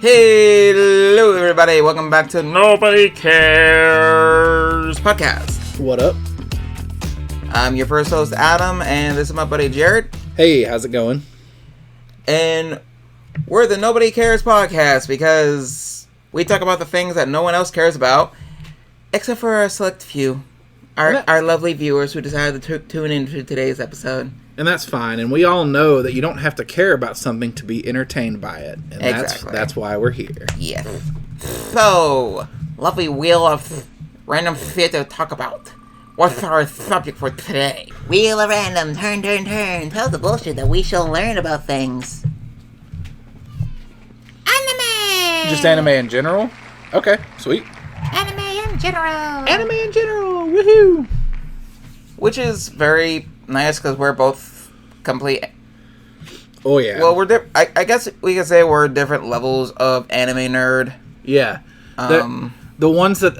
Hello, everybody. Welcome back to Nobody Cares Podcast. What up? I'm your first host, Adam, and this is my buddy, Jared. Hey, how's it going? And we're the Nobody Cares Podcast because we talk about the things that no one else cares about, except for a select few. Our lovely viewers who decided to tune into today's episode. And that's fine. And we all know that you don't have to care about something to be entertained by it. And Exactly. that's why we're here. Yes. So, lovely wheel of random shit to talk about. What's our subject for today? Wheel of random, turn, turn, turn. Tell the bullshit that we shall learn about things. Anime! Just anime in general? Okay, sweet. Anime in general! Anime in general, woohoo! Which is very nice because we're both complete. Oh, yeah. Well, I guess we could say we're different levels of anime nerd. Yeah. The ones that...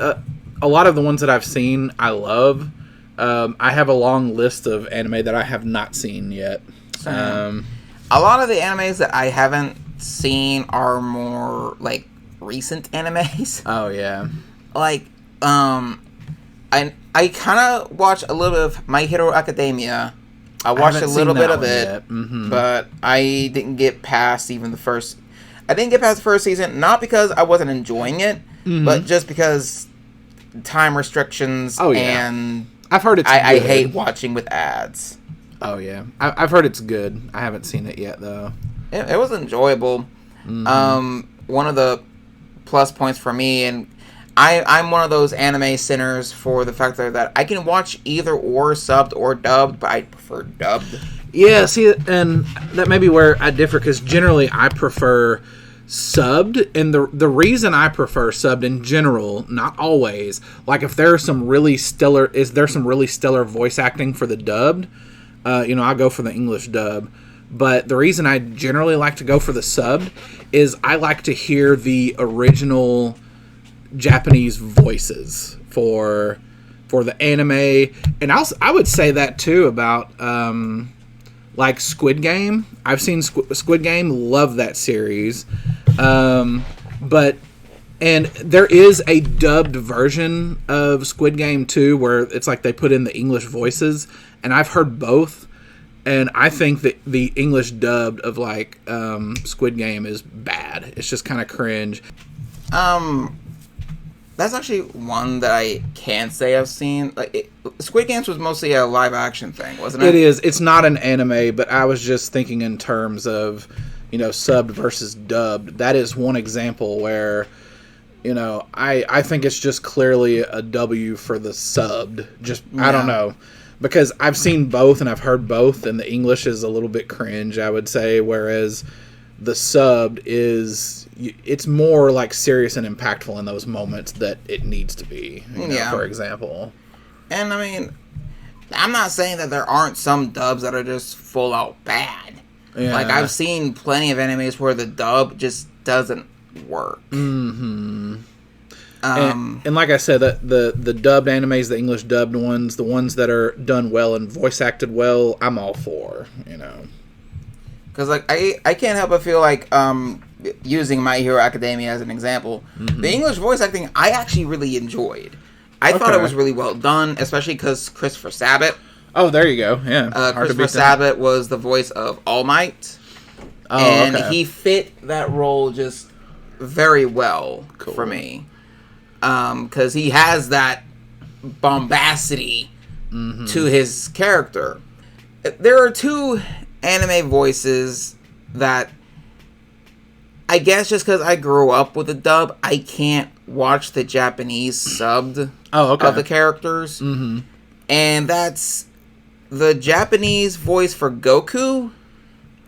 a lot of the ones that I've seen, I love. I have a long list of anime that I have not seen yet. A lot of the animes that I haven't seen are more, like, recent animes. Oh, yeah. Like, I kind of watched a little bit of My Hero Academia. I watched a little bit of it, but I didn't get past even the first... I didn't get past the first season, not because I wasn't enjoying it, but just because time restrictions and... I've heard it's I good. hate watching with ads. Oh, yeah. I've heard it's good. I haven't seen it yet, though. It was enjoyable. One of the plus points for me, and I'm one of those anime sinners for the fact that I can watch either or subbed or dubbed, but I prefer dubbed. Yeah, see, and that may be where I differ, because generally I prefer subbed, and the reason I prefer subbed in general, not always, like if there's some really stellar voice acting for the dubbed, I go for the English dub. But the reason I generally like to go for the subbed is I like to hear the original Japanese voices for the anime, and I would say that too about like Squid Game. I've seen Squid Game, love that series, but there is a dubbed version of Squid Game too, where it's like they put in the English voices, and I've heard both. And I think that the English dubbed of, like, Squid Game is bad. It's just kind of cringe. That's actually one that I can say I've seen. Like, Squid Games was mostly a live-action thing, wasn't it? It is. It's not an anime, but I was just thinking in terms of, subbed versus dubbed. That is one example where, I think it's just clearly a W for the subbed. I don't know. Because I've seen both and I've heard both, and the English is a little bit cringe, I would say, whereas the subbed it's more like serious and impactful in those moments that it needs to be, for example. And I mean, I'm not saying that there aren't some dubs that are just full out bad. Yeah. Like, I've seen plenty of animes where the dub just doesn't work. Mm-hmm. And like I said, the dubbed animes, the English dubbed ones, the ones that are done well and voice acted well, I'm all for, Because, like, I can't help but feel like, using My Hero Academia as an example, the English voice acting I actually really enjoyed. I thought it was really well done, especially because Christopher Sabat. Oh, there you go, yeah. Christopher Sabat was the voice of All Might. Oh, and okay. he fit that role just very well for me. Because he has that bombacity to his character. There are two anime voices that I guess just because I grew up with the dub, I can't watch the Japanese subbed of the characters. And that's the Japanese voice for Goku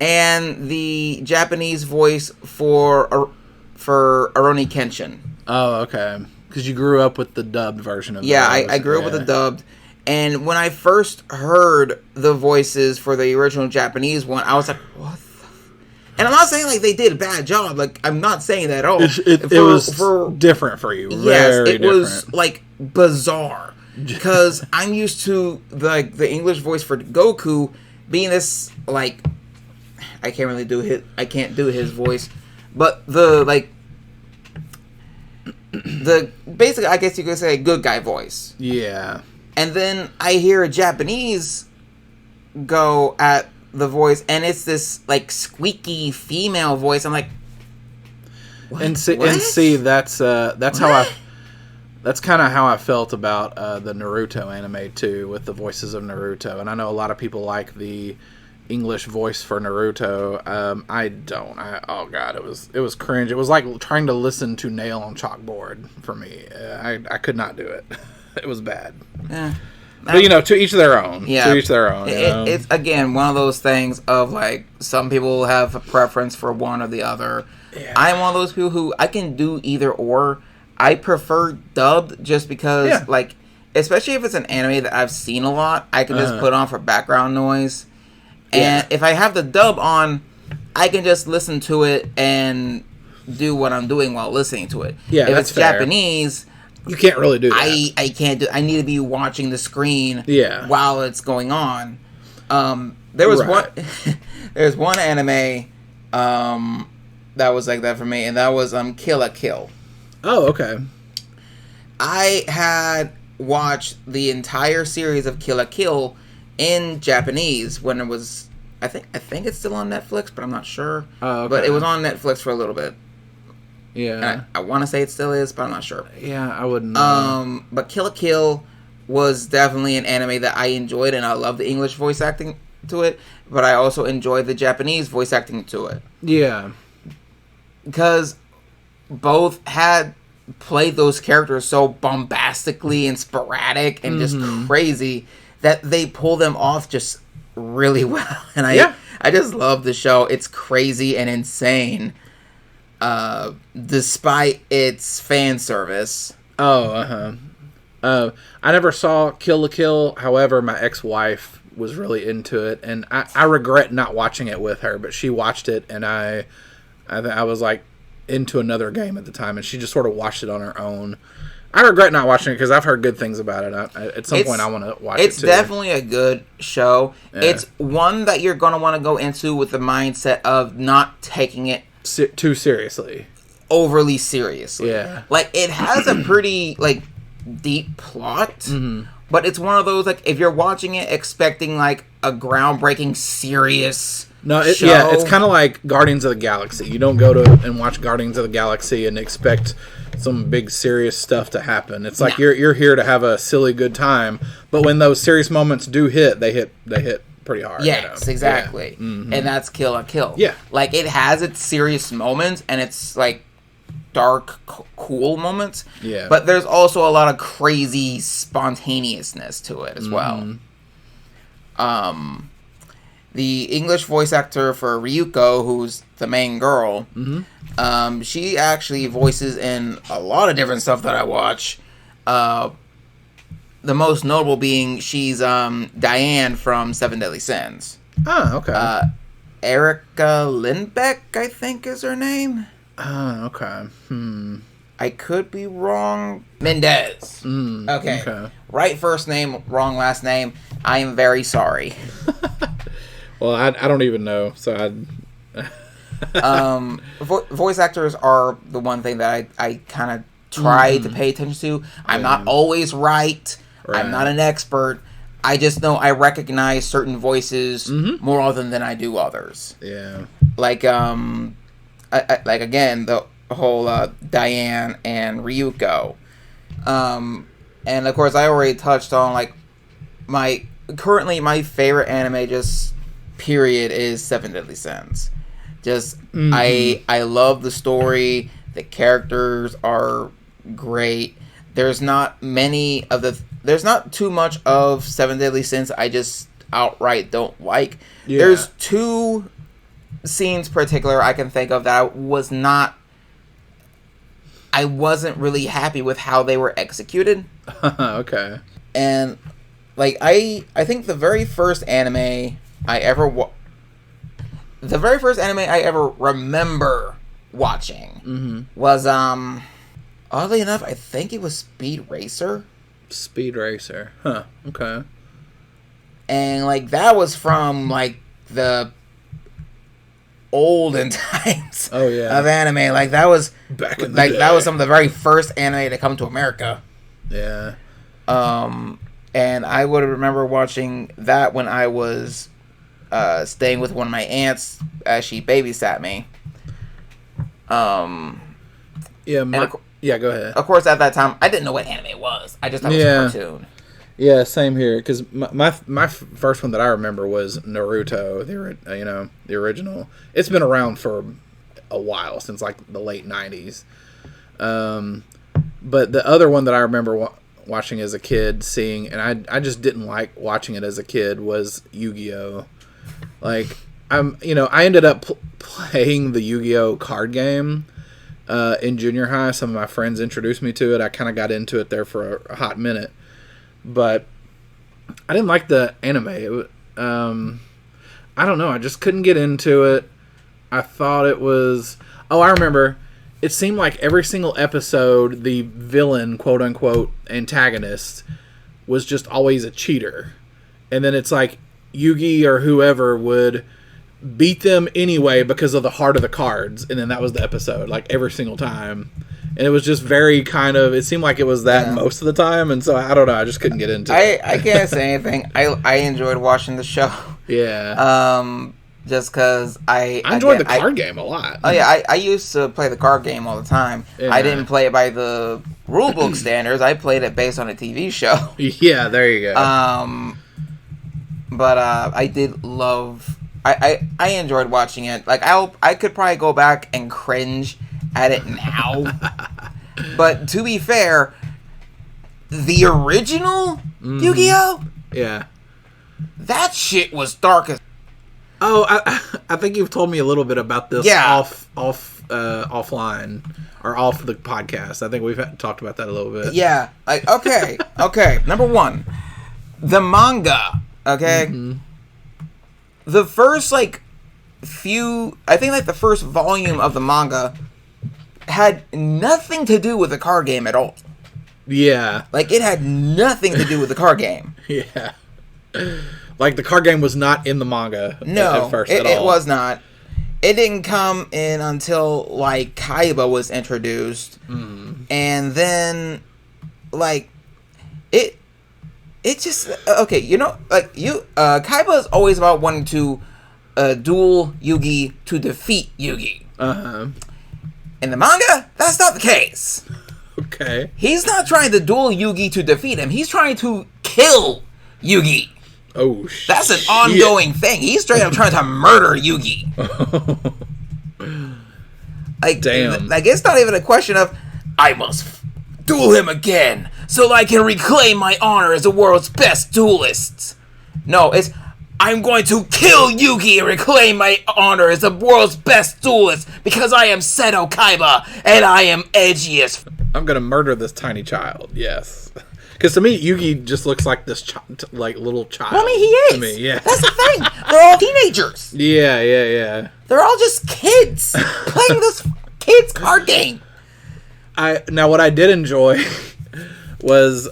and the Japanese voice for Rurouni Kenshin. Oh, okay. Because you grew up with the dubbed version of I grew up with the dubbed. And when I first heard the voices for the original Japanese one, I was like, what the... And I'm not saying, like, they did a bad job. Like, I'm not saying that at all. It was different for you. Yes, it was, like, bizarre. Because I'm used to, the English voice for Goku being this, like... I can't do his voice. But the, like... the basically, I guess you could say, good guy voice. Yeah. And then I hear a Japanese go at the voice, and it's this like squeaky female voice. I'm like, what? And see, that's how that's kind of how I felt about the Naruto anime too, with the voices of Naruto. And I know a lot of people like the English voice for Naruto. I don't. Oh god, it was cringe. It was like trying to listen to nail on chalkboard for me. I could not do it. It was bad. Yeah. But to each their own. Yeah. To each their own. It's again one of those things of like some people have a preference for one or the other. Yeah. I'm one of those people who I can do either or. I prefer dubbed just because like, especially if it's an anime that I've seen a lot, I can just put on for background noise. And if I have the dub on, I can just listen to it and do what I'm doing while listening to it. Yeah, if that's it's fair. Japanese, you can't really do that. I can't do. I need to be watching the screen while it's going on. There was one. There's one anime that was like that for me, and that was Kill la Kill. Oh, okay. I had watched the entire series of Kill la Kill in Japanese when it was. I think it's still on Netflix, but I'm not sure. Oh, okay. But it was on Netflix for a little bit. Yeah. And I want to say it still is, but I'm not sure. Yeah, I wouldn't know. But Kill la Kill was definitely an anime that I enjoyed, and I love the English voice acting to it, but I also enjoyed the Japanese voice acting to it. Yeah. Because both had played those characters so bombastically and sporadic and just crazy that they pull them off just really well. And I just love the show. It's crazy and insane. Despite its fan service. I never saw Kill la Kill. However, my ex-wife was really into it, and I regret not watching it with her. But she watched it, and I was like into another game at the time, and she just sort of watched it on her own. I regret not watching it because I've heard good things about it. At some point, I want to watch it too. It's definitely a good show. Yeah. It's one that you're going to want to go into with the mindset of not taking it too seriously, overly seriously. Yeah, like it has a pretty like deep plot, but it's one of those like if you're watching it expecting like a groundbreaking serious show. Yeah, it's kind of like Guardians of the Galaxy. You don't go to and watch Guardians of the Galaxy and expect some big serious stuff to happen. It's like you're here to have a silly good time, but when those serious moments do hit, they hit pretty hard. Yes, exactly. Yeah. And that's Kill la Kill. Yeah. Like, it has its serious moments, and it's, like, dark, cool moments. Yeah. But there's also a lot of crazy spontaneousness to it as well. The English voice actor for Ryuko, who's the main girl, she actually voices in a lot of different stuff that I watch. The most notable being she's Diane from Seven Deadly Sins. Oh, okay. Erica Lindbeck, I think is her name. Oh, okay. I could be wrong. Mendez. Okay. Right first name, wrong last name. I am very sorry. Well, I don't even know, so voice actors are the one thing that I kind of try to pay attention to. I'm not always right. I'm not an expert. I just know I recognize certain voices more often than I do others. Yeah. Like like again the whole Diane and Ryuko, and of course I already touched on like my favorite anime just period is Seven Deadly Sins. Just I love the story. The characters are great. There's not too much of Seven Deadly Sins I just outright don't like. Yeah. There's two scenes particular I can think of that I wasn't really happy with how they were executed. Okay. And like I think the very first anime I ever remember watching was oddly enough I think it was Speed Racer. Speed Racer. Huh. Okay. And like that was from like the olden times. days. Oh, yeah. Of anime. Like that was Back in the like that day. was some of the very first anime to come to America. Yeah. And I would remember watching that when I was staying with one of my aunts as she babysat me. Yeah, yeah, go ahead. Of course, at that time, I didn't know what anime was. I just thought it was a cartoon. Yeah, same here. Because my first one that I remember was Naruto, the original. It's been around for a while, since like the late 90s. But the other one that I remember watching as a kid, seeing, and I just didn't like watching it as a kid, was Yu-Gi-Oh! Like, I ended up playing the Yu-Gi-Oh! Card game in junior high. Some of my friends introduced me to it. I kind of got into it there for a hot minute. But I didn't like the anime. I don't know. I just couldn't get into it. I thought it was... Oh, I remember. It seemed like every single episode, the villain, quote-unquote, antagonist, was just always a cheater. And then it's like Yugi or whoever would beat them anyway because of the heart of the cards. And then that was the episode, like every single time. And it was just very kind of... It seemed like it was that most of the time. And so, I don't know. I just couldn't get into it. I can't say anything. I enjoyed watching the show. Yeah. Just because I enjoyed the card game a lot. Oh, yeah. I used to play the card game all the time. Yeah. I didn't play it by the rulebook standards. I played it based on a TV show. Yeah, there you go. But I did love... I enjoyed watching it. Like, I could probably go back and cringe at it now. But to be fair, the original Yu-Gi-Oh! Yeah. That shit was dark as... Oh, I think you've told me a little bit about this offline or off the podcast. I think we've talked about that a little bit. Yeah. Like, okay. Number one, the manga. Okay. Mm-hmm. The first I think the first volume of the manga had nothing to do with the card game at all. Yeah. Like, it had nothing to do with the card game. Yeah. Like, the card game was not in the manga at first at all. It was not. It didn't come in until, like, Kaiba was introduced. Mm. And then, like, it just... Okay, Kaiba is always about wanting to duel Yugi to defeat Yugi. Uh-huh. In the manga, that's not the case. Okay. He's not trying to duel Yugi to defeat him. He's trying to kill Yugi. Oh, shit. That's an ongoing thing. He's straight up trying to murder Yugi. Like, damn. Like, it's not even a question of, I must duel him again so I can reclaim my honor as the world's best duelist. No, it's, I'm going to kill Yugi and reclaim my honor as the world's best duelist because I am Seto Kaiba and I am edgiest. I'm going to murder this tiny child, yes. Because to me, Yugi just looks like this little child. Well, I mean, he is. To me, yeah. That's the thing. They're all teenagers. Yeah. They're all just kids playing this kids card game. Now, what I did enjoy was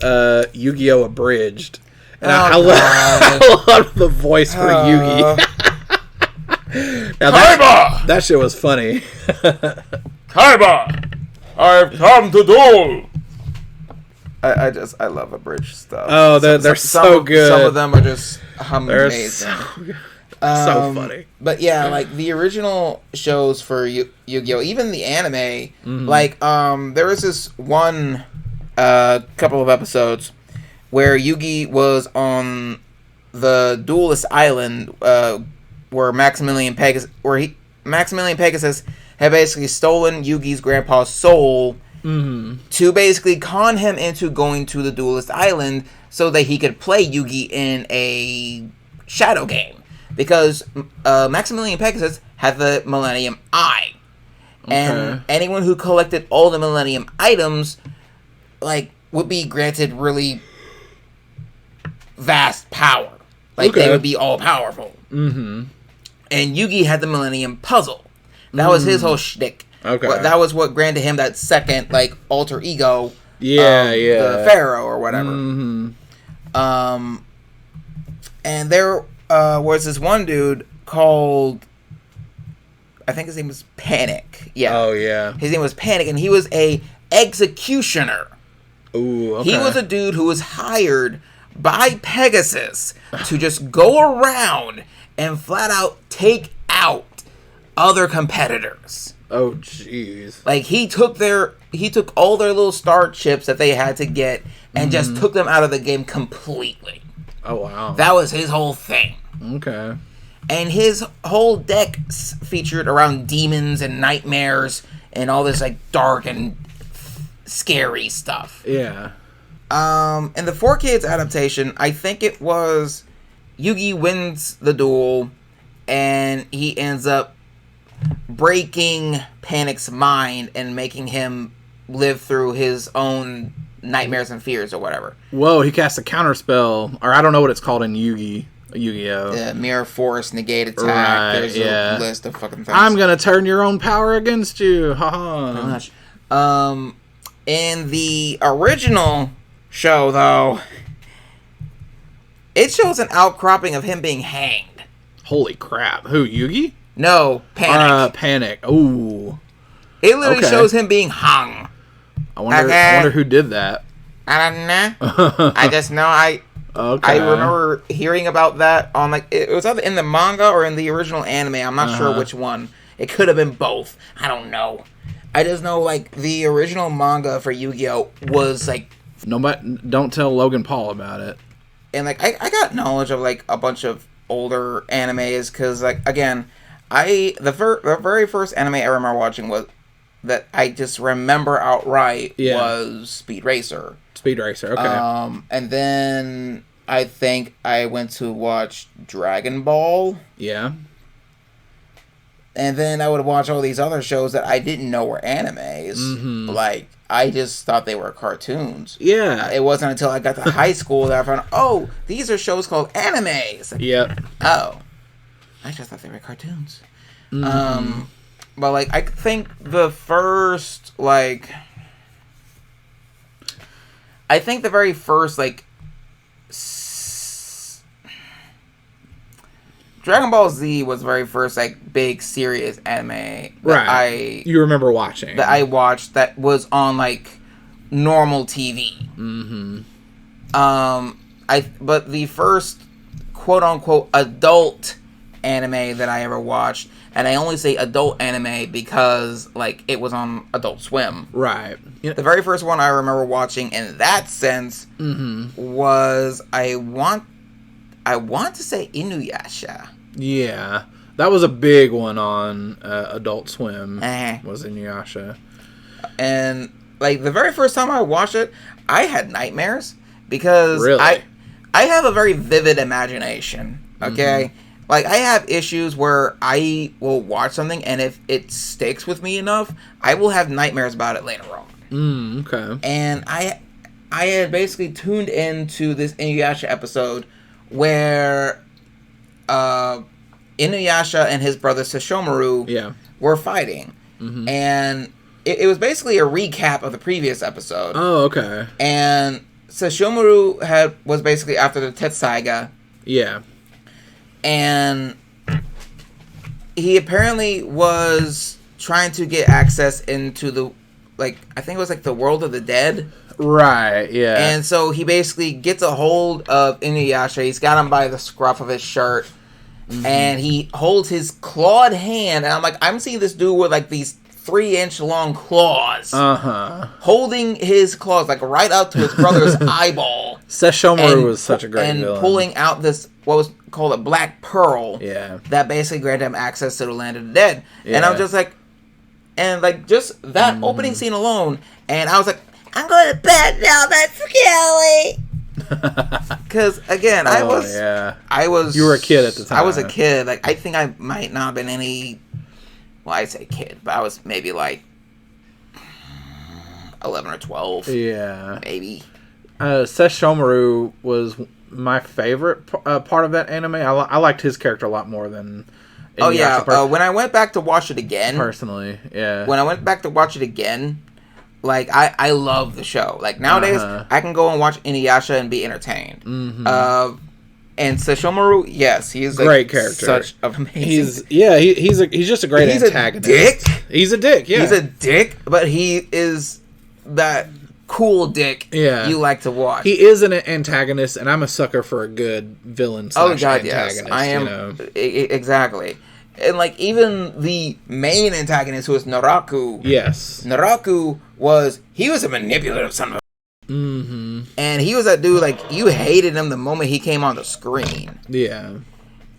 Yu-Gi-Oh! Abridged. And I love the voice for Yugi. Now Kaiba! That shit was funny. Kaiba! I've come to duel! I love abridged stuff. Oh, they're so good. Some of them are just amazing. So funny. But yeah, like the original shows for Yu-Gi-Oh, even the anime, like there was this one couple of episodes where Yugi was on the Duelist Island, where Maximilian Pegasus had basically stolen Yugi's grandpa's soul. Mm-hmm. To basically con him into going to the Duelist Island so that he could play Yugi in a shadow game. Because Maximilian Pegasus had the Millennium Eye. Okay. And anyone who collected all the Millennium items, like, would be granted really vast power. Like, they would be all powerful. Mm-hmm. And Yugi had the Millennium Puzzle. That was his whole shtick. Okay. That was what granted him that second, like, alter ego. The Pharaoh or whatever. Mm-hmm. And there was this one dude called I think his name was Panic. Yeah. Oh yeah. His name was Panic, and he was a executioner. Ooh. Okay. He was a dude who was hired by Pegasus to just go around and flat out take out other competitors. Oh jeez. Like he took all their little star chips that they had to get and just took them out of the game completely. Oh wow. That was his whole thing. Okay. And his whole deck featured around demons and nightmares and all this like dark and scary stuff. Yeah. In the 4Kids adaptation, I think it was Yugi wins the duel and he ends up breaking Panic's mind and making him live through his own nightmares and fears or whatever. Whoa, he cast a counter spell, or I don't know what it's called in Yu-Gi-Oh. The Mirror Force, negate attack. Right, There's yeah. a list of fucking things. I'm gonna turn your own power against you. Haha. Gosh. In the original show, though, it shows an outcropping of him being hanged. Holy crap. Who, Yugi? No, Panic. Panic. Ooh. It literally Okay. shows him being hung. I wonder who did that. I don't know. I just know I remember hearing about that on like it was either in the manga or in the original anime. I'm not sure which one. It could have been both. I don't know. I just know like the original manga for Yu-Gi-Oh was like Nobody, don't tell Logan Paul about it. and like I got knowledge of like a bunch of older animes because like again the very first anime I remember watching was that I just remember outright was Speed Racer. Speed Racer, okay. And then I think I went to watch Dragon Ball. Yeah. And then I would watch all these other shows that I didn't know were animes. Mm-hmm. Like, I just thought they were cartoons. Yeah. It wasn't until I got to high school that I found, oh, these are shows called animes. Yep. Oh. I just thought they were cartoons. Mm-hmm. But, like, I think the first, like... I think the very first, like... Dragon Ball Z was the very first, like, big, serious anime that you remember watching. that I watched that was on, like, normal TV. Mm-hmm. But the first, quote-unquote, adult anime that I ever watched, and I only say adult anime because, like, it was on Adult Swim. Right. The very first one I remember watching in that sense was, I want to say Inuyasha. Yeah. That was a big one on Adult Swim, Uh-huh. was Inuyasha. And, like, the very first time I watched it, I had nightmares because Really? I have a very vivid imagination, okay? Like, I have issues where I will watch something, and if it sticks with me enough, I will have nightmares about it later on. Okay. And I had basically tuned into this Inuyasha episode where Inuyasha and his brother Sesshomaru were fighting. And it was basically a recap of the previous episode. Oh, okay. And Sesshomaru was basically after the Tetsaiga. Yeah. And he apparently was trying to get access into the, like, I think it was like the world of the dead. Right, yeah. And so he basically gets a hold of Inuyasha. He's got him by the scruff of his shirt. And he holds his clawed hand. And I'm seeing this dude with like these 3-inch long claws. Holding his claws like right up to his brother's eyeball. Sesshomaru was such a great and villain. Pulling out this, what was called a black pearl. Yeah. That basically granted him access to the land of the dead. Yeah. And I'm just like, and like just that opening scene alone. And I was like, I'm going to bed now. That's scary. Because again, I was. You were a kid at the time. I was a kid. Like I think I might not have been any. Well, I say kid, but I was maybe like 11 or 12. Yeah. Maybe. Sesshomaru was my favorite part of that anime. I liked his character a lot more than. Oh yeah. When I went back to watch it again. Personally, yeah. When I went back to watch it again. Like, I love the show. Like, nowadays, I can go and watch Inuyasha and be entertained. And Sesshomaru, yes, he's great character. Such an amazing. He's just a great antagonist. Dick. He's a dick. Yeah, he's a dick, but he is that cool dick. Yeah. You like to watch. He is an antagonist, and I'm a sucker for a good villain. Oh God, antagonist, yes, I am. You know? Exactly. And like even the main antagonist, who is Naraku. Yes. Naraku was a manipulative son of a. Mm-hmm. And he was that dude, like, you hated him the moment he came on the screen. Yeah.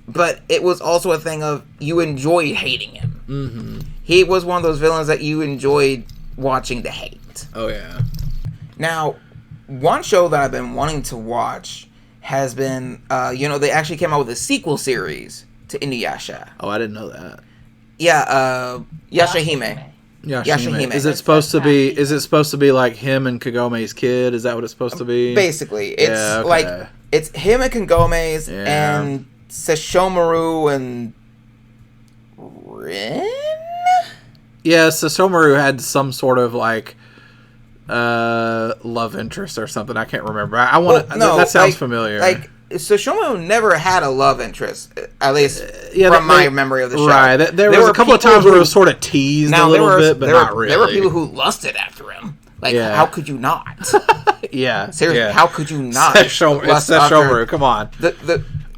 But it was also a thing of you enjoyed hating him. Mm-hmm. He was one of those villains that you enjoyed watching to hate. Oh, yeah. Now, one show that I've been wanting to watch has been, they actually came out with a sequel series to Inuyasha. Oh, I didn't know that. Yeah, Yashahime. Yashahime. Is it supposed to be like him and Kagome's kid? Is that what it's supposed to be? Basically, it's like it's him and Kagome's and Sesshomaru and Rin. Yeah, Sesshomaru had some sort of like love interest or something. I can't remember. I want to. That sounds familiar. Like Sesshomaru never had a love interest, at least from my memory of the show. Right. There was a couple of times where it was sort of teased a little bit, but not really. There were people who lusted after him. Like, how could you not? Yeah. Seriously, how could you not? Sesshomaru, come on.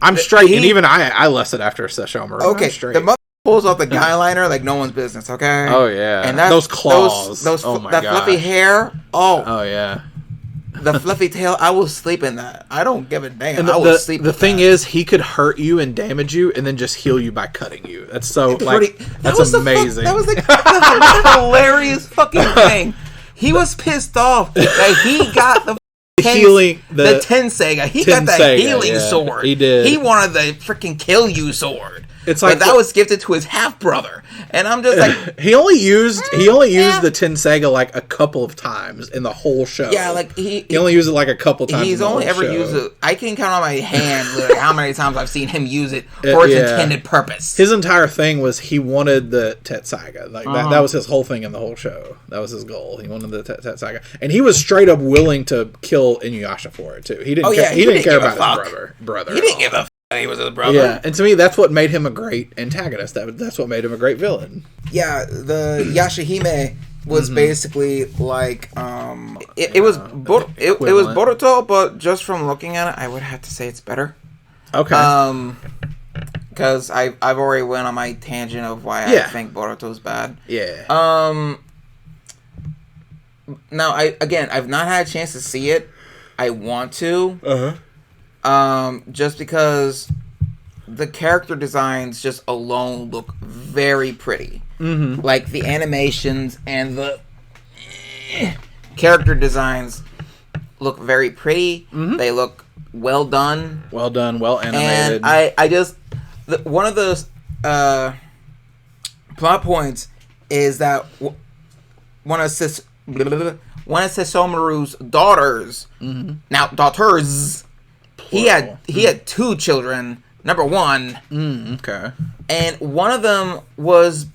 I'm straight, and even I lusted after Sesshomaru. Okay, the mother pulls off the guy liner like no one's business, okay? Oh, yeah. And those claws. That fluffy hair. Oh, yeah. The fluffy tail, I will sleep in that. I don't give a damn. And I will sleep. The thing is, he could hurt you and damage you, and then just heal you by cutting you. That's so that's amazing. That was the hilarious fucking thing. He was pissed off that he got the Tenseiga. He got the healing sword. He did. He wanted the freaking kill you sword. It's like but that was gifted to his half brother, and I'm just like, he only used the Tenseiga like a couple of times in the whole show. Yeah, like he only used it like a couple times. He's only ever used it. I can count on my hand literally how many times I've seen him use it for its intended purpose. His entire thing was he wanted the Tenseiga. Like that was his whole thing in the whole show. That was his goal. He wanted the Tenseiga, and he was straight up willing to kill Inuyasha for it too. He didn't. He didn't care about his brother. He didn't give a. He was his brother. Yeah, and to me, that's what made him a great antagonist. That's what made him a great villain. Yeah, the Yashahime was basically like it was Boruto, but just from looking at it, I would have to say it's better. Okay. Because I've already went on my tangent of why I think Boruto's bad. Yeah. Now I've not had a chance to see it. I want to. Just because the character designs just alone look very pretty. Mm-hmm. Like the animations and the character designs look very pretty. Mm-hmm. They look well done. Well done, well animated. And I just one of the plot points is that one of Sesshomaru's daughters, now daughters. He had two children. Number one. Okay. And one of them was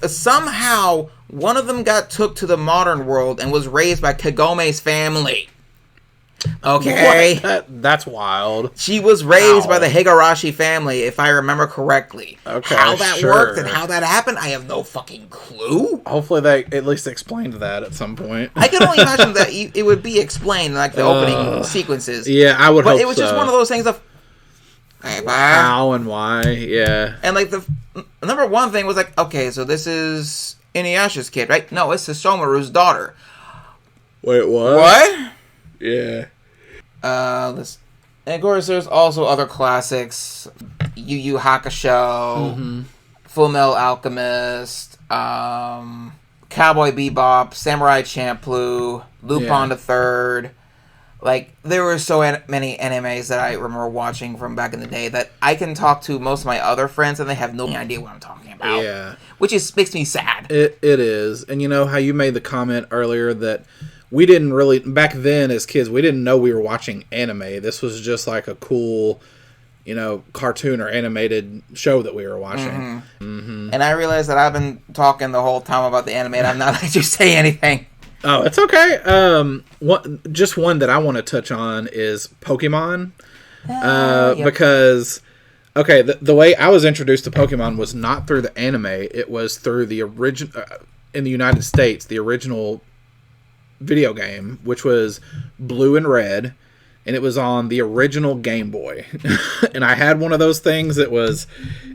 somehow one of them got took to the modern world and was raised by Kagome's family. Okay. That's wild. She was raised by the Higurashi family, if I remember correctly. Okay. How that worked and how that happened, I have no fucking clue. Hopefully they at least explained that at some point. I can only imagine that it would be explained like the opening sequences. Yeah, I would hope so. But it was just one of those things of how and why, yeah. And like the number one thing was like, okay, so this is Inuyasha's kid, right? No, it's Sesshomaru's daughter. Wait, what? What? Yeah. And of course, there's also other classics: Yu Yu Hakusho, Full Metal Alchemist, Cowboy Bebop, Samurai Champloo, Lupin the Third. Like, there were so many animes that I remember watching from back in the day that I can talk to most of my other friends and they have no idea what I'm talking about. Yeah. Which makes me sad. It is. And you know how you made the comment earlier that we didn't really, back then as kids, we didn't know we were watching anime. This was just like a cool, cartoon or animated show that we were watching. Mm-hmm. Mm-hmm. And I realized that I've been talking the whole time about the anime and I'm not letting you say anything. Oh, it's okay. Just one that I want to touch on is Pokemon. Yep. Because, okay, the way I was introduced to Pokemon was not through the anime. It was through the original, in the United States, the original video game, which was Blue and Red, and it was on the original Game Boy. And I had one of those things. It was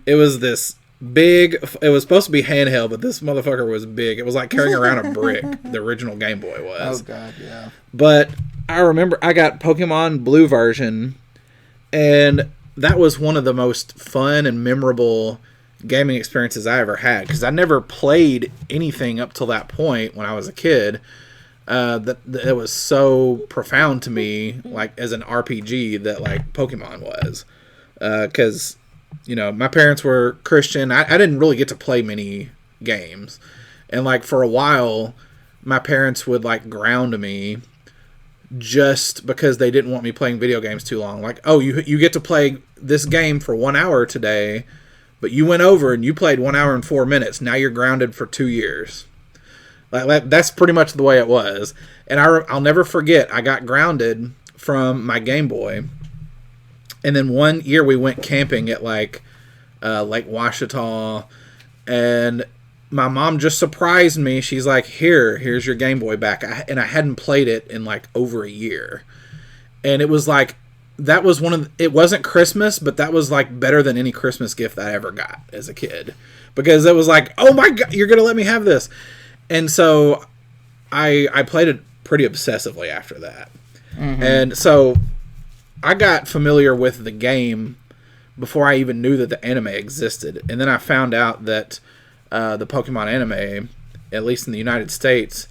this big, it was supposed to be handheld, but this motherfucker was big. It was like carrying around a brick. The original Game Boy was. Oh god, yeah. But I remember I got Pokemon Blue version, and that was one of the most fun and memorable gaming experiences I ever had, because I never played anything up till that point when I was a kid. That it was so profound to me, like as an RPG, that like Pokemon was, because my parents were Christian. I didn't really get to play many games, and like for a while, my parents would like ground me just because they didn't want me playing video games too long. Like, oh, you get to play this game for 1 hour today, but you went over and you played 1 hour and 4 minutes. Now you're grounded for 2 years. Like that's pretty much the way it was. And I'll never forget, I got grounded from my Game Boy. And then one year we went camping at like Lake Ouachita, and my mom just surprised me. She's like, here's your Game Boy back. And I hadn't played it in like over a year. And it was like, that was it wasn't Christmas, but that was like better than any Christmas gift I ever got as a kid. Because it was like, oh my God, you're going to let me have this. And so I played it pretty obsessively after that. Mm-hmm. And so I got familiar with the game before I even knew that the anime existed. And then I found out that the Pokemon anime, at least in the United States,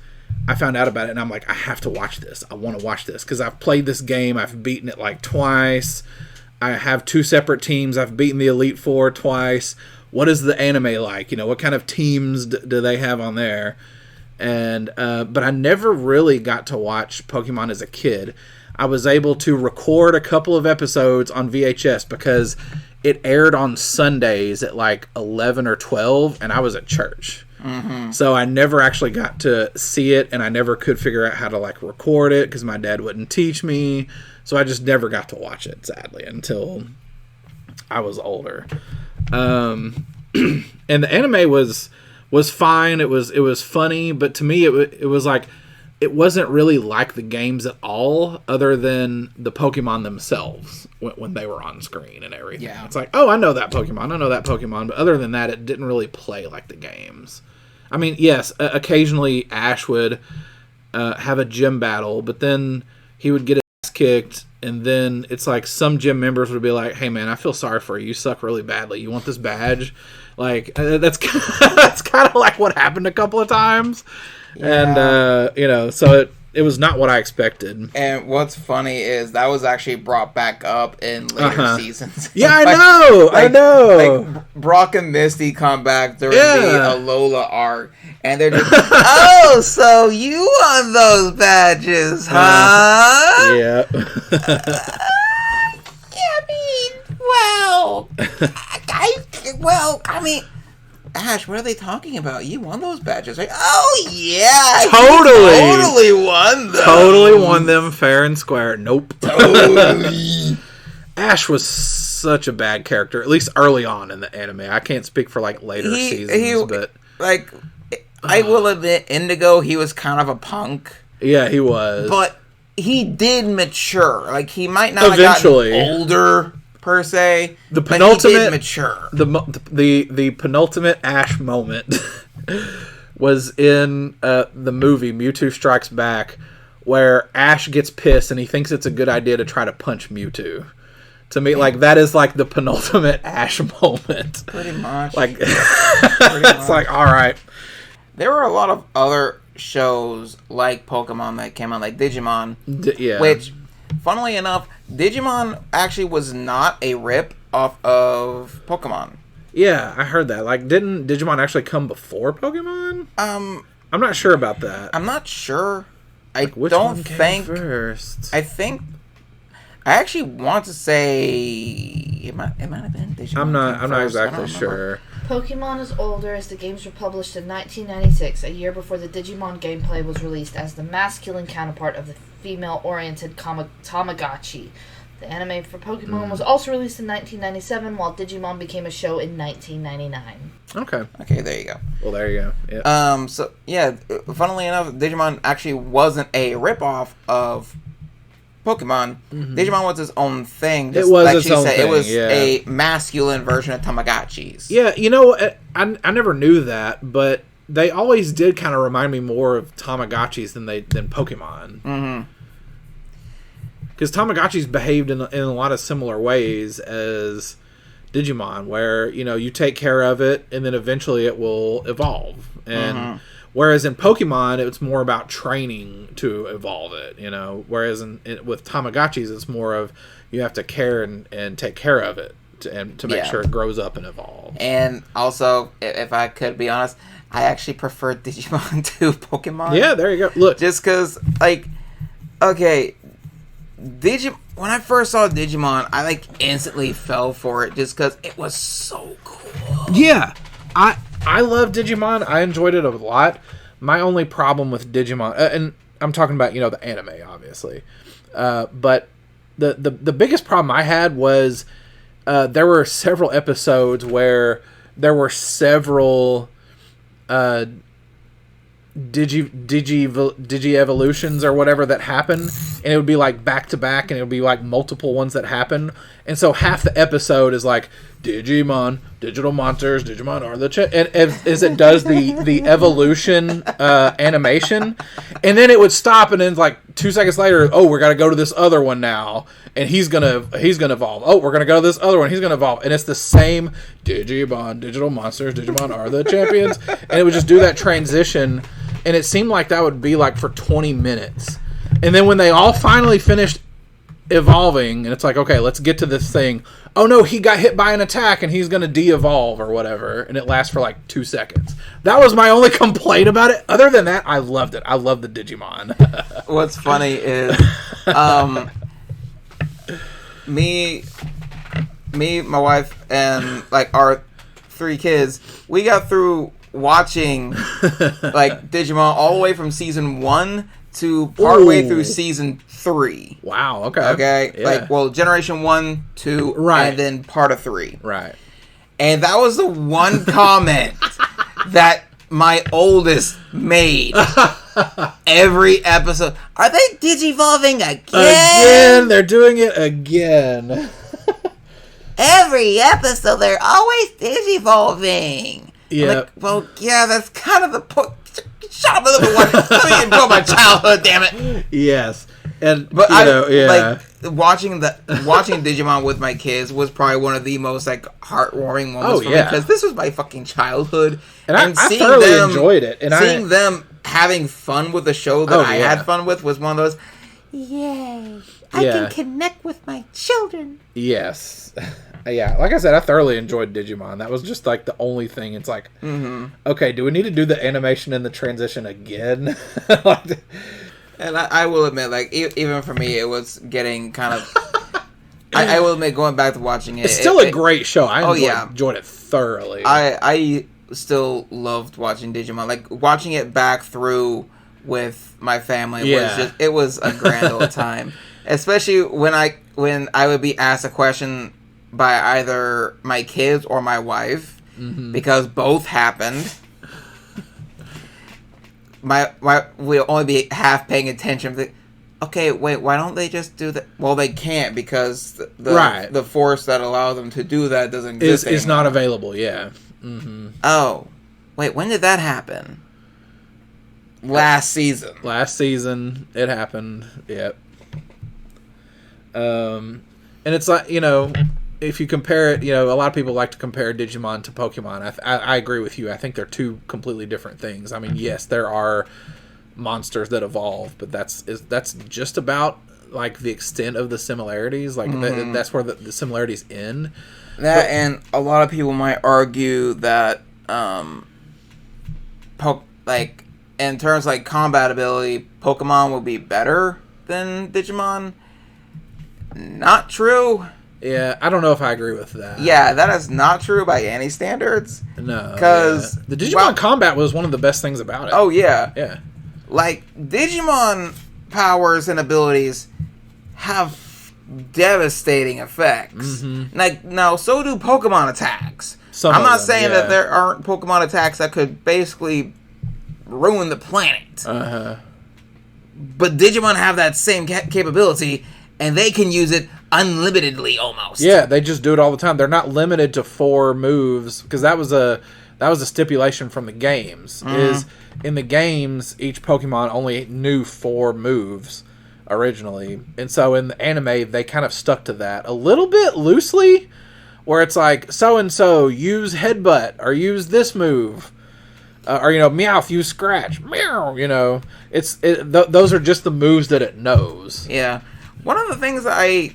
I found out about it, and I'm like, I have to watch this. I want to watch this because I've played this game. I've beaten it like twice. I have 2 separate teams. I've beaten the Elite Four twice. What is the anime like? What kind of teams do they have on there? And but I never really got to watch Pokemon as a kid. I was able to record a couple of episodes on VHS because it aired on Sundays at like 11 or 12, and I was at church. Mm-hmm. So I never actually got to see it, and I never could figure out how to like record it because my dad wouldn't teach me. So I just never got to watch it, sadly, until I was older. And the anime was fine. It was funny, but to me it was like, it wasn't really like the games at all, other than the Pokemon themselves when they were on screen and everything. Yeah. It's like, oh, I know that Pokemon, but other than that, it didn't really play like the games. I mean, yes, occasionally Ash would have a gym battle, but then he would get his ass kicked, and then it's like some gym members would be like, hey man, I feel sorry for you. You suck really badly. You want this badge? Like, that's kind of like what happened a couple of times. Yeah. And, so it was not what I expected. And what's funny is that was actually brought back up in later seasons. Yeah, I know. Like, Brock and Misty come back during the Alola arc, and they're just, oh, so you won those badges, huh? Yeah. I mean, Ash, what are they talking about? You won those badges, right? Oh, yeah. Totally won them. Totally won them fair and square. Nope. Totally. Ash was such a bad character, at least early on in the anime. I can't speak for, like, later seasons, but... Like, I will admit, Indigo, he was kind of a punk. Yeah, he was. But he did mature. Like, he might not have gotten older... per se, the penultimate, but he did mature. The penultimate Ash moment was in the movie Mewtwo Strikes Back, where Ash gets pissed and he thinks it's a good idea to try to punch Mewtwo. To me, like, that is like the penultimate Ash moment. Pretty much. Like, it's like, all right. There were a lot of other shows like Pokemon that came out, like Digimon, which, funnily enough, Digimon actually was not a rip off of Pokemon. Yeah, I heard that. Like, didn't Digimon actually come before Pokemon? I'm not sure about that. I'm not sure. Like, which don't one came think first. I actually want to say it might have been Digimon. I'm not exactly sure. Pokemon is older, as the games were published in 1996, a year before the Digimon gameplay was released as the masculine counterpart of the female-oriented Tamagotchi. The anime for Pokemon was also released in 1997, while Digimon became a show in 1999. Okay, there you go. Well, there you go. Yeah. So yeah, funnily enough, Digimon actually wasn't a ripoff of Pokemon. Digimon was its own thing. It was its own thing. It was a masculine version of Tamagotchis. Yeah, you know, I never knew that, but they always did kind of remind me more of Tamagotchis than Pokemon. Mm-hmm. Because Tamagotchis behaved in a lot of similar ways as Digimon, where, you know, you take care of it and then eventually it will evolve. And whereas in Pokemon, it's more about training to evolve it, you know. Whereas with Tamagotchis, it's more of you have to care and take care of it to make sure it grows up and evolves. And also, if I could be honest, I actually prefer Digimon to Pokemon. Yeah, there you go. Look, just because, like, okay, when I first saw Digimon, I like instantly fell for it just because it was so cool. Yeah, I love Digimon. I enjoyed it a lot. My only problem with Digimon, and I'm talking about, you know, the anime, obviously, but the biggest problem I had was there were several episodes where there were several digi evolutions or whatever that happen, and it would be like back to back, and it would be like multiple ones that happen, and so half the episode is like Digimon, digital monsters, Digimon are the and as it does the evolution animation, and then it would stop, and then like 2 seconds later, oh, we're gonna go to this other one now, and he's gonna evolve. Oh, we're gonna go to this other one, he's gonna evolve, and it's the same Digimon, digital monsters, Digimon are the champions, and it would just do that transition. And it seemed like that would be like for 20 minutes. And then when they all finally finished evolving, and it's like, okay, let's get to this thing. Oh no, he got hit by an attack and he's going to de-evolve or whatever. And it lasts for like 2 seconds. That was my only complaint about it. Other than that, I loved it. I love the Digimon. What's funny is me, my wife, and like our 3 kids, we got through watching like Digimon all the way from season 1 to partway through season 3. Wow. Okay. Yeah. Like, well, generation 1, 2, right, and then part of 3. Right. And that was the one comment that my oldest made every episode. Are they digivolving again? Again, they're doing it again. Every episode, they're always digivolving. Yeah. Like, well, yeah, that's kind of the point. Shut up, let me enjoy my childhood, damn it. Yes, and but like watching Digimon with my kids was probably one of the most like heartwarming moments for me, because this was my fucking childhood, and I thoroughly enjoyed it. And seeing them having fun with the show that I had fun with was one of those. Yay! I can connect with my children. Yes. Yeah, like I said, I thoroughly enjoyed Digimon. That was just like the only thing. It's like, okay, do we need to do the animation and the transition again? And I will admit, like, even for me, it was getting kind of... I will admit, going back to watching it... It's still a great show. I enjoyed it thoroughly. I still loved watching Digimon. Like, watching it back through with my family was just... It was a grand old time. Especially when I would be asked a question by either my kids or my wife, because both happened. We'll only be half paying attention. Okay, wait, why don't they just do that? Well, they can't, because the force that allows them to do that doesn't exist is not available. Yeah. Mm-hmm. Oh, wait, when did that happen? Last season. Last season, it happened. Yep. And it's like, you know, if you compare it, you know, a lot of people like to compare Digimon to Pokemon. I agree with you. I think they're two completely different things. I mean, yes, there are monsters that evolve, but that's just about like the extent of the similarities. Like that's where the similarities end. And a lot of people might argue that, like in terms of, like, combat ability, Pokemon will be better than Digimon. Not true. Yeah, I don't know if I agree with that. Yeah, that is not true by any standards. No, because the Digimon combat was one of the best things about it. Oh yeah, yeah. Like, Digimon powers and abilities have devastating effects. Like, now, so do Pokemon attacks. Some I'm of not them, saying yeah. that there aren't Pokemon attacks that could basically ruin the planet. But Digimon have that same capability, and they can use it unlimitedly almost. Yeah, they just do it all the time. They're not limited to 4 moves, because that was a stipulation from the games. Is in the games, each Pokemon only knew 4 moves originally, and so in the anime they kind of stuck to that a little bit loosely, where it's like so and so use headbutt or use this move, or Meowth use scratch, meow. Those are just the moves that it knows. Yeah. One of the things that I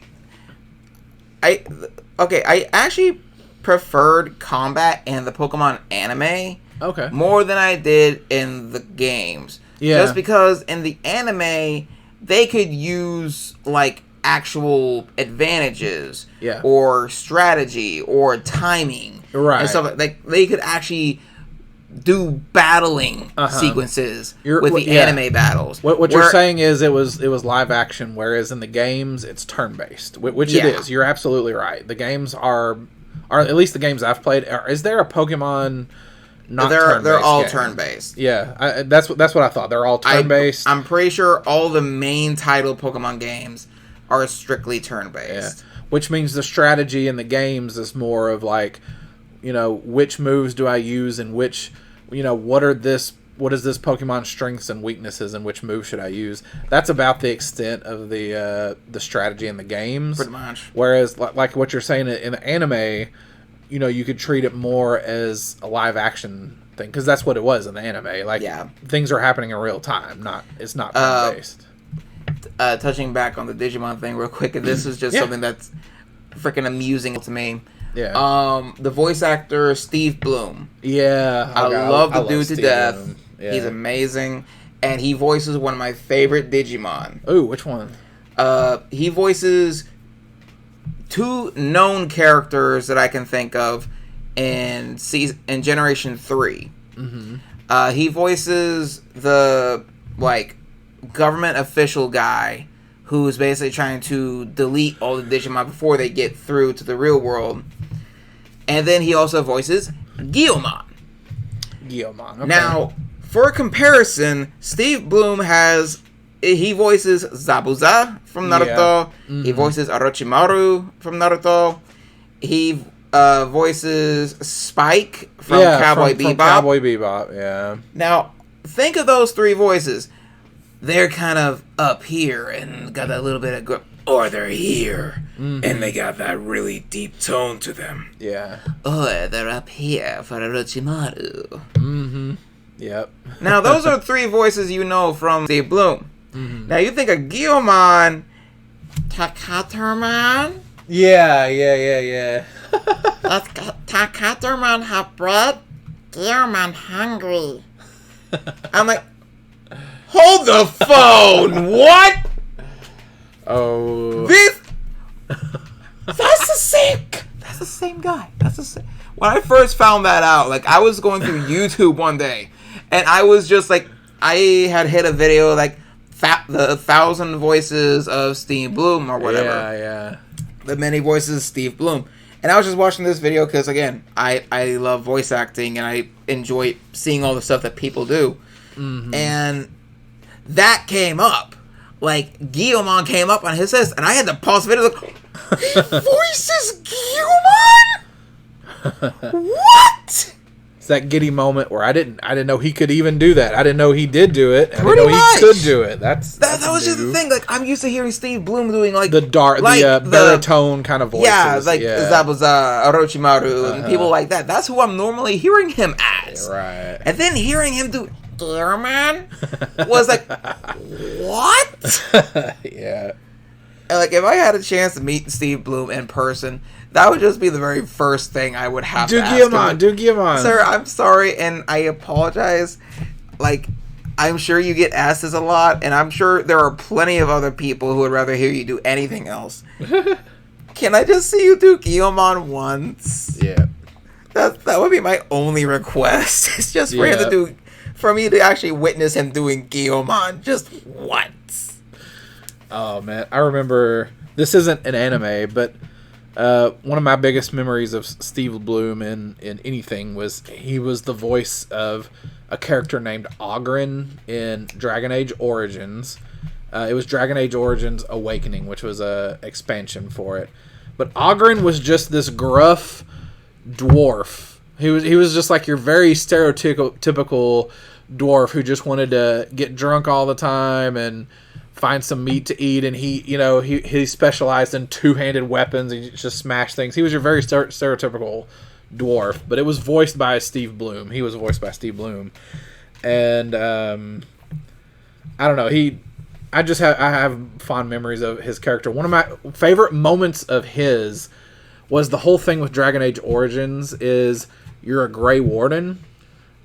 actually preferred combat in the Pokemon anime Okay. more than I did in the games. Yeah. Just because in the anime they could use like actual advantages, Yeah. or strategy, or timing, Right. and stuff like they could actually do battling sequences with the anime battles. What you're saying is it was live action, whereas in the games it's turn based, which it is. You're absolutely right. The games are at least the games I've played. Is there a Pokemon? Not they're all game? turn based. Yeah, that's what I thought. They're all turn based. I'm pretty sure all the main title Pokemon games are strictly turn based. Yeah. Which means the strategy in the games is more of like, which moves do I use and which, what is this Pokemon's strengths and weaknesses and which move should I use. That's about the extent of the strategy in the games. Pretty much. Whereas like what you're saying in the anime, you could treat it more as a live action thing, because that's what it was in the anime. Like, things are happening in real time. It's not turn based. Touching back on the Digimon thing real quick, and this is just something that's freaking amusing to me. Yeah. The voice actor Steve Bloom. Yeah. I love the dude to Steve death. Bloom. Yeah. He's amazing, and he voices one of my favorite Digimon. Ooh, which one? He voices 2 known characters that I can think of in Generation 3. He voices the government official guy who's basically trying to delete all the Digimon before they get through to the real world. And then he also voices Guilmon. Okay. Now, for comparison, Steve Bloom he voices Zabuza from Naruto. Yeah. He voices Orochimaru from Naruto. He voices Spike from Cowboy Bebop. From Cowboy Bebop, yeah. Now, think of those 3 voices. They're kind of up here and got that little bit of grip. Or they're here, and they got that really deep tone to them. Yeah. Or they're up here for Orochimaru. Mm-hmm. Yep. Now, those are 3 voices from Steve Bloom. Now, you think of Guilmon, Takaterman? Yeah. Let's get Takaterman have bread. Guilmon hungry. I'm like, hold the phone! What? Oh. That's the same guy. When I first found that out, I was going through YouTube one day, and I was just I had hit a video the 1,000 voices of Steve Bloom or whatever. Yeah. The many voices of Steve Bloom. And I was just watching this video because, again, I love voice acting, and I enjoy seeing all the stuff that people do. And that came up. Guilmon came up on his list, and I had to pause the video. He voices Guilmon? What? It's that giddy moment where I didn't know he could even do that. I didn't know he did do it. Pretty I didn't know much. he could do it. That was just the thing. I'm used to hearing Steve Bloom doing the baritone kind of voices. Yeah, Zabuza, Orochimaru, and people like that. That's who I'm normally hearing him as. Right. And then hearing him do Guilmon was what? Yeah. And if I had a chance to meet Steve Bloom in person, that would just be the very first thing I would have to ask him. Do Guilmon. Sir, I'm sorry, and I apologize. I'm sure you get asked this a lot, and I'm sure there are plenty of other people who would rather hear you do anything else. Can I just see you do Guilmon once? Yeah. That would be my only request. It's just for him to do, for me to actually witness him doing Guilmon just once. Oh man, I remember this isn't an anime, but one of my biggest memories of Steve Blum in anything was he was the voice of a character named Oghren in Dragon Age Origins. It was Dragon Age Origins Awakening, which was a expansion for it. But Oghren was just this gruff dwarf. He was just like your very stereotypical dwarf who just wanted to get drunk all the time and find some meat to eat. And he specialized in two-handed weapons. He just smashed things. He was your very stereotypical dwarf. But it was voiced by Steve Blum. He was voiced by Steve Blum. And I don't know. I have fond memories of his character. One of my favorite moments of his was the whole thing with Dragon Age Origins is you're a Grey Warden,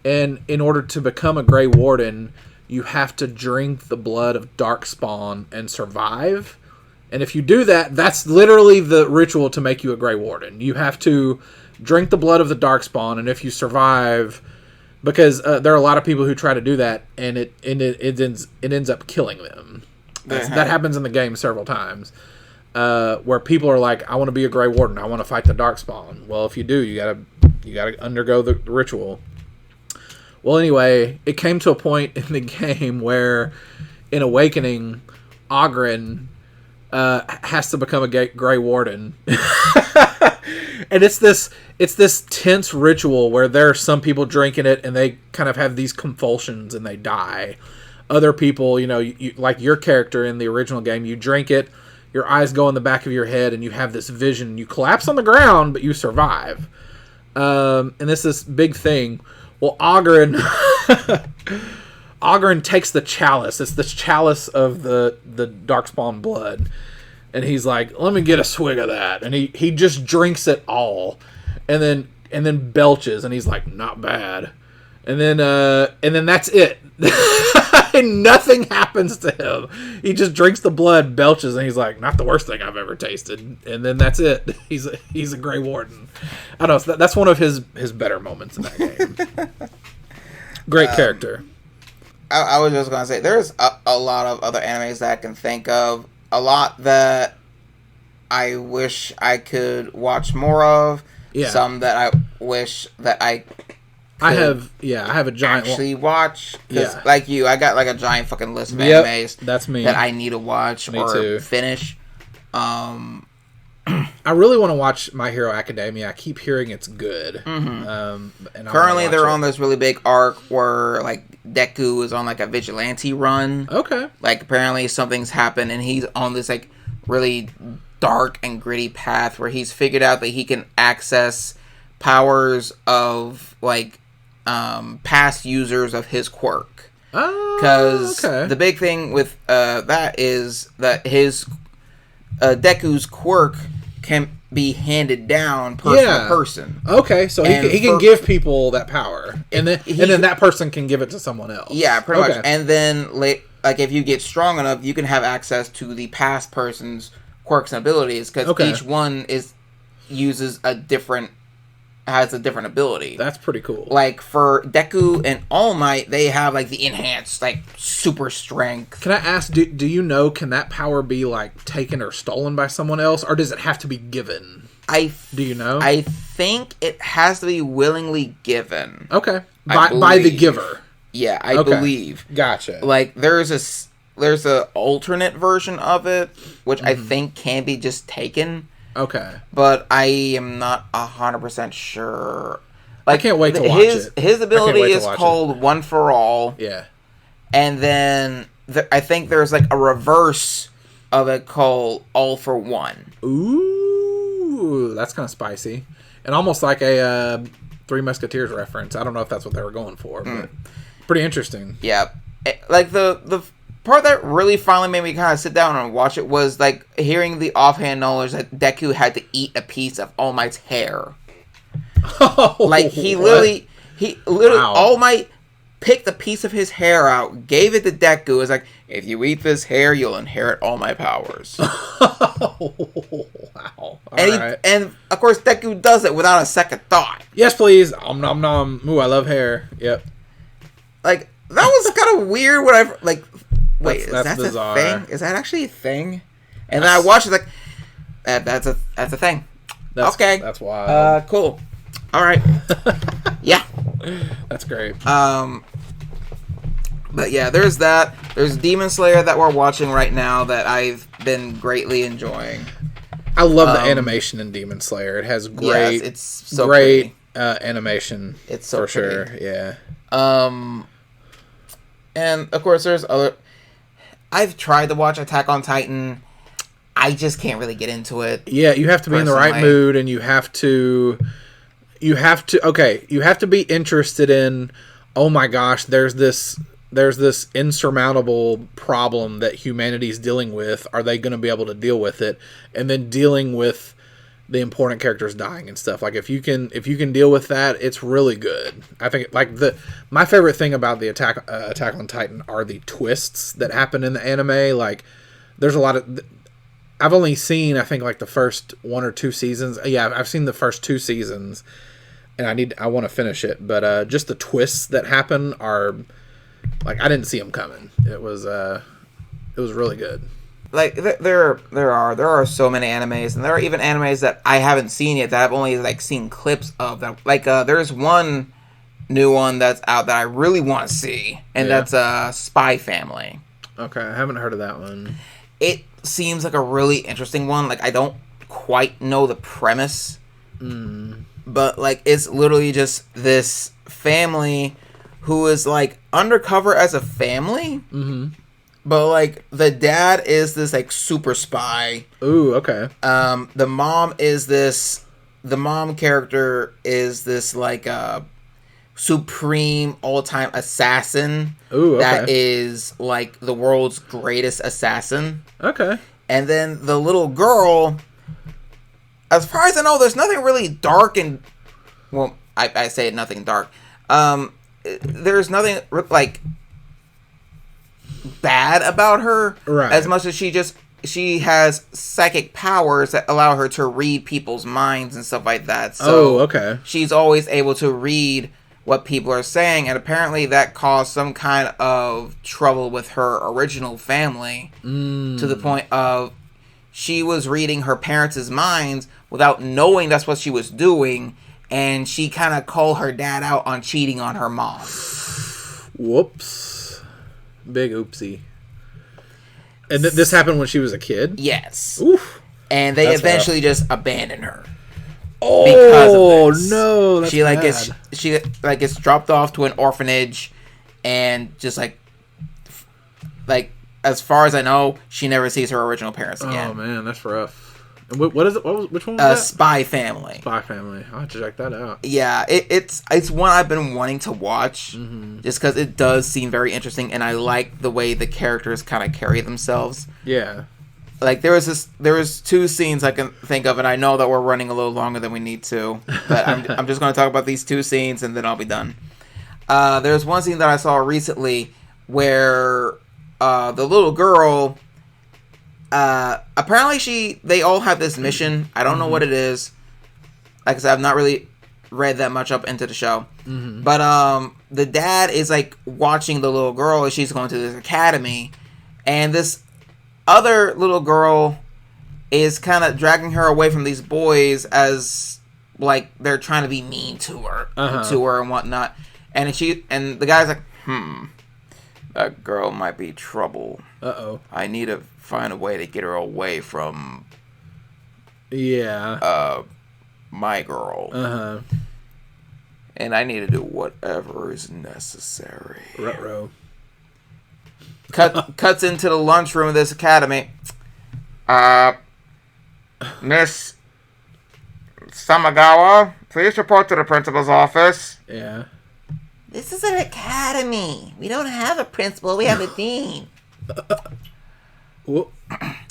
and in order to become a Grey Warden, you have to drink the blood of Darkspawn and survive. And if you do that, that's literally the ritual to make you a Grey Warden. You have to drink the blood of the Darkspawn, and if you survive, because there are a lot of people who try to do that, and it ends up killing them. That happens in the game several times, where people are like, "I want to be a Grey Warden. I want to fight the Darkspawn." Well, if you do, you gotta undergo the ritual. Well, anyway, it came to a point in the game where, in Awakening, Oghren has to become a Grey Warden. And it's this tense ritual where there are some people drinking it and they kind of have these convulsions and they die. Other people, you, like your character in the original game, you drink it, your eyes go in the back of your head and you have this vision. You collapse on the ground, but you survive. And this big thing. Well, Oghren takes the chalice. It's the chalice of the Darkspawn blood. And he's like, let me get a swig of that. And he just drinks it all. And then belches. And he's like, not bad. And then that's it. And nothing happens to him. He just drinks the blood, belches, and he's like, not the worst thing I've ever tasted. And then that's it. He's a Grey Warden. I don't know. That's one of his better moments in that game. Great character. I was just going to say, there's a lot of other animes that I can think of. A lot that I wish I could watch more of. Yeah. Some that I wish that I have a giant actually watch. Because like you, I got like a giant fucking list of animes. That's me. That I need to watch finish. I really want to watch My Hero Academia. I keep hearing it's good. Mm-hmm. And currently, they're on this really big arc where like Deku is on like a vigilante run. Okay. Like apparently something's happened, and he's on this like really dark and gritty path where he's figured out that he can access powers of like past users of his quirk. Because the big thing with that is that his Deku's quirk can be handed down person to person. Okay, so he can give people that power, and then that person can give it to someone else. Yeah, pretty much. And then like if you get strong enough, you can have access to the past person's quirks and abilities because each one has a different ability. That's pretty cool. Like for Deku and All Might, they have like the enhanced like super strength. Can I ask, do you know, can that power be like taken or stolen by someone else, or does it have to be given? Do you know? I think it has to be willingly given. Okay. By the giver. Yeah, I believe. Gotcha. Like there's a alternate version of it which I think can be just taken. Okay. But I am not 100% sure. Like, I can't wait to watch it. His ability is called One for All. Yeah. And then I think there's like a reverse of it called All for One. Ooh, that's kind of spicy. And almost like a Three Musketeers reference. I don't know if that's what they were going for, but pretty interesting. Yeah. Like the part that really finally made me kind of sit down and watch it was like hearing the offhand knowledge that Deku had to eat a piece of All Might's hair. Like he literally All Might picked a piece of his hair out, gave it to Deku. It was like, if you eat this hair, you'll inherit all my powers. Wow. And of course Deku does it without a second thought. Yes, please. Om nom nom. Ooh, I love hair. Yep. Like that was kind of weird. Wait, that's bizarre. a thing? Is that actually a thing? And then I watched it like that's a thing. Okay. That's wild. Cool. All right. Yeah. That's great. But yeah, there's that. There's Demon Slayer that we're watching right now that I've been greatly enjoying. I love the animation in Demon Slayer. It has great, yes, it's so great animation. It's so for pretty. sure. Yeah. And of course, there's other. I've tried to watch Attack on Titan. I just can't really get into it. Yeah, you have to be in the right personally. mood, and you have to be interested in. Oh my gosh, there's this insurmountable problem that humanity's dealing with. Are they going to be able to deal with it? And then dealing with the important characters dying and stuff. Like if you can deal with that, it's really good. I think like my favorite thing about the Attack on Titan are the twists that happen in the anime. Like there's a lot of. I've only seen I think like the first 1 or 2 seasons. Yeah, I've seen the first 2 seasons, and I want to finish it. But just the twists that happen are. Like I didn't see them coming. It was really good. Like there are so many animes, and there are even animes that I haven't seen yet that I've only like seen clips of. That like there's one new one that's out that I really want to see, and that's Spy Family. Okay, I haven't heard of that one. It seems like a really interesting one. Like I don't quite know the premise, but like it's literally just this family who is like undercover as a family, but like the dad is this like super spy. Ooh, okay. The mom character is this like supreme all-time assassin. Ooh, okay. That is like the world's greatest assassin. Okay. And then the little girl, as far as I know, there's nothing really dark and well, I say nothing dark. There's nothing like bad about her, right? As much as she has psychic powers that allow her to read people's minds and stuff like that. So okay. She's always able to read what people are saying, and apparently that caused some kind of trouble with her original family to the point of she was reading her parents' minds without knowing that's what she was doing. And she kind of called her dad out on cheating on her mom. Whoops. Big oopsie. And this happened when she was a kid? Yes. Oof. And they That's eventually just abandoned her. Oh, because of this. No. That's she like bad. gets dropped off to an orphanage, and just like as far as I know, she never sees her original parents again. Oh man, that's rough. And what is it? Which one was that? Spy Family. Spy Family. I'll have to check that out. Yeah, it's one I've been wanting to watch just because it does seem very interesting, and I like the way the characters kind of carry themselves. Yeah. Like there was 2 scenes I can think of, and I know that we're running a little longer than we need to, but I'm just going to talk about these 2 scenes and then I'll be done. There's one scene that I saw recently where the little girl. Apparently they all have this mission. I don't know what it is. Like I said, I've not really read that much up into the show. But the dad is like watching the little girl as she's going to this academy, and this other little girl is kind of dragging her away from these boys as like they're trying to be mean to her and whatnot. And the guy's like, that girl might be trouble. Uh-oh. I need to find a way to get her away from my girl. Uh-huh. And I need to do whatever is necessary. Ruh-roh. Cuts into the lunchroom of this academy. Miss Samagawa, please report to the principal's office. Yeah. This is an academy. We don't have a principal. We have a dean. Whoop.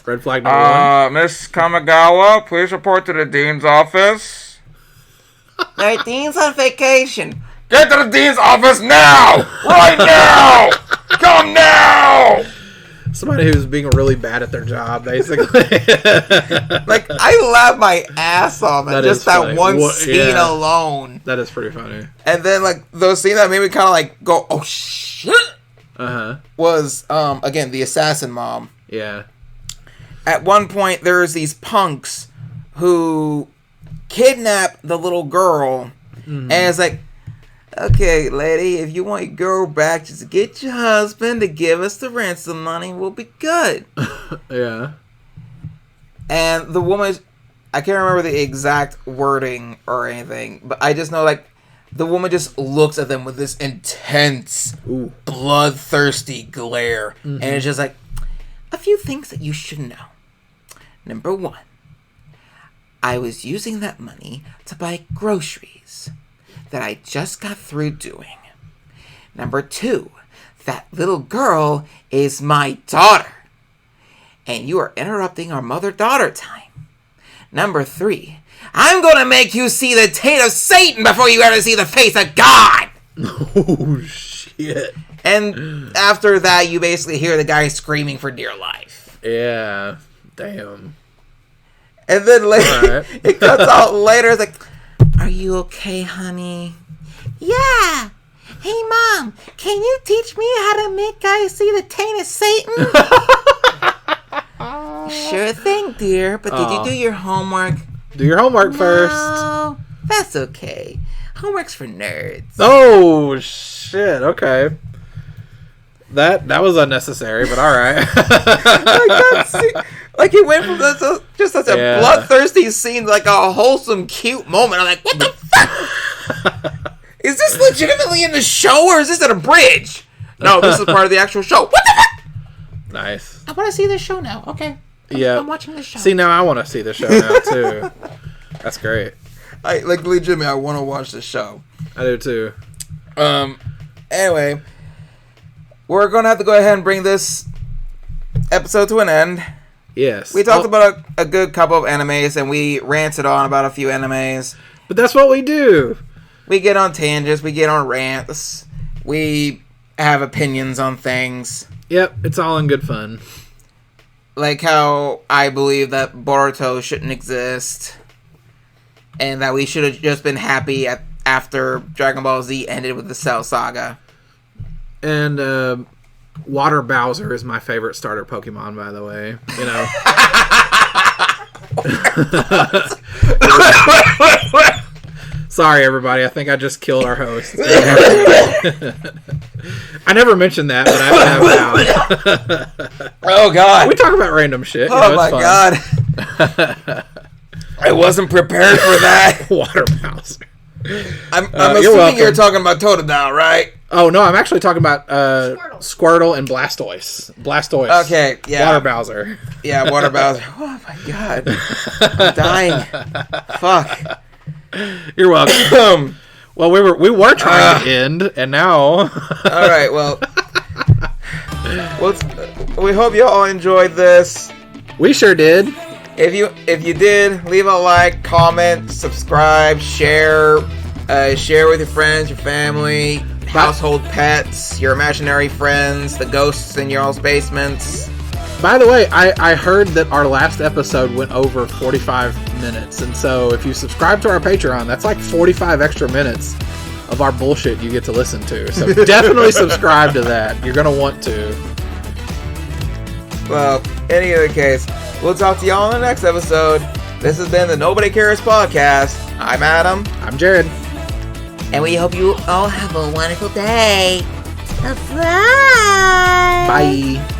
Red flag number 1. Miss Kamagawa, please report to the dean's office. Our dean's on vacation. Get to the dean's office now! Right now! Come now! Somebody who's being really bad at their job, basically. Like, I laughed my ass off at just that one scene alone. That is pretty funny. And then, like, the scene that made me kind of, like, go, oh, shit! Uh-huh. Was, again, the assassin mom. Yeah. at one point there's these punks who kidnap the little girl, and it's like, okay, lady, if you want your girl back, just get your husband to give us the ransom money. We'll be good. Yeah. And the woman, I can't remember the exact wording or anything, but I just know, like, the woman just looks at them with this intense, bloodthirsty glare. And it's just like, a few things that you should know. Number one, I was using that money to buy groceries that I just got through doing. Number two, that little girl is my daughter, and you are interrupting our mother-daughter time. Number three, I'm gonna make you see the taint of Satan before you ever see the face of God! Oh, shit. And after that, you basically hear the guy screaming for dear life. Yeah. Damn. And then later, Right. it cuts out later, it's like, are you okay, honey? Yeah. Hey, Mom, can you teach me how to make guys see the taint of Satan? Sure thing, dear, but did you do your homework? Do your homework first. No, that's okay. Homework's for nerds. Oh, shit. Okay. That was unnecessary, but all right. Like it went from just such a Yeah. bloodthirsty scene to like a wholesome, cute moment. I'm like, what the fuck? Is this legitimately in the show or is this at a bridge? No, this is part of the actual show. What the fuck? Nice. I want to see this show now. Okay. Yeah. I'm watching this show. See, now I want to see the show now, too. That's great. I like legitimately, I want to watch the show. I do, too. Anyway, we're gonna have to go ahead and bring this episode to an end. Yes. We talked about a good couple of animes, and we ranted on about a few animes. But that's what we do. We get on tangents, we get on rants, we have opinions on things. Yep, it's all in good fun. Like how I believe that Boruto shouldn't exist, and that we should have just been happy after Dragon Ball Z ended with the Cell Saga. And Water Bowser is my favorite starter Pokemon, by the way. You know. Sorry, everybody. I think I just killed our host. I never mentioned that, but I have now. Oh, God. We talk about random shit. You Oh, know, my it's fun. God. I wasn't prepared for that. Water Bowser. I'm you're assuming welcome. you're talking about Totodile, right? Oh, no, I'm actually talking about Squirtle and Blastoise. Blastoise. Okay, yeah. Water Bowser. Yeah, Water Bowser. Oh, my God. I'm dying. Fuck. You're welcome. Well, we were trying to end, and now. All right, well, we hope you all enjoyed this. We sure did. If you did, leave a like, comment, subscribe, share with your friends, your family, household pets, your imaginary friends, the ghosts in your all's basements. By the way, I heard that our last episode went over 45 minutes, and so if you subscribe to our Patreon, that's like 45 extra minutes of our bullshit you get to listen to. So definitely subscribe to that. You're gonna want to. Well, any other case, we'll talk to y'all in the next episode. This has been the Nobody Cares Podcast. I'm Adam. I'm Jared. And we hope you all have a wonderful day. Bye. Bye.